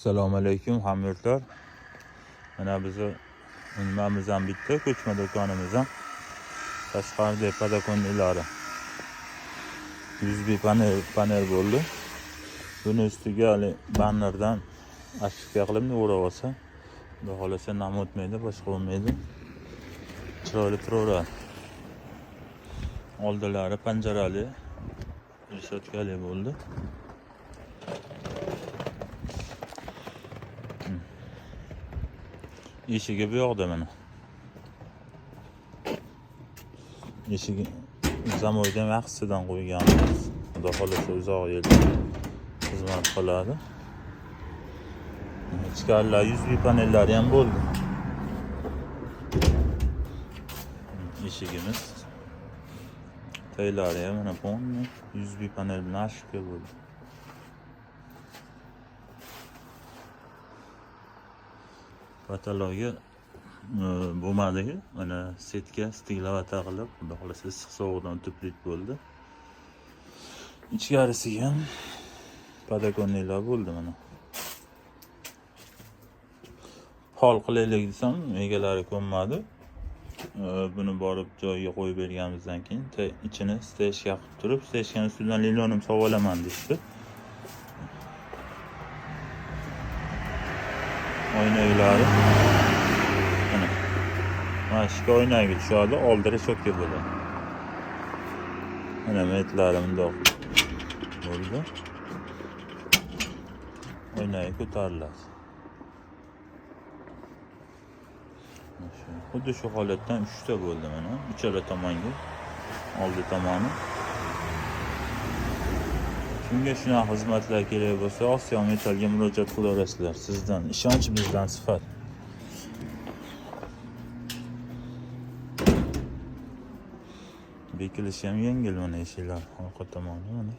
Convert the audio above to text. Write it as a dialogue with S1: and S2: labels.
S1: Assalomu alaykum hamyurtlar. Mana bizni nimamiz ham bitta, ko'chma do'konimiz ham. Tashqarida padakonilari. USB panel bo'ldi. Buni ustiga hali bannerdan achishga qilib o'rab olsa, xudo xolasa nam o'tmaydi, boshqa bo'lmaydi. Chiroyli turaveradi. Oldilari panjarali, reshotkali bo'ldi. Eshigi bu yoqda mana. Eshigi zamoydan yaxshisidan qo'yganmiz. Xudo xolasa uzoq yil xizmat qiladi. Ichkarilar USB panellari ham bo'ldi. Eshigimiz taylari ham mana polni USB panel bilan ashka bo'ldi. Patologiya bo'lmadi. Mana setga stiglava taqilib, xudo xolasa issiq sovuqdan tuplit bo'ldi. Ichkarisiga ham padakonlar bo'ldi mana. Hol qilaylik desam, egalari ko'nmadi. Buni borib joyiga qo'yib berganimizdan keyin ichini stejga qilib turib, stejning ustidan linoleum sovolaman deshdi. Oynaklari mana shu oynaga tushadi, oldi reshotka bo'ladi. Mana metlari bundoq bo'ldi. Oynaga ko'tariladi. Xuddi shu holatdan 3 ta bo'ldi mana. Uchala tomonga, oldi tomoni. Kimga shunaqa xizmatlar kerak bo'lsa, Osiyo Metalga murojaat qilaverasizlar. Sizdan ishonch, bizdan sifat. Bekilishi ham yengil mana eshiklar, orqa tomoni mana.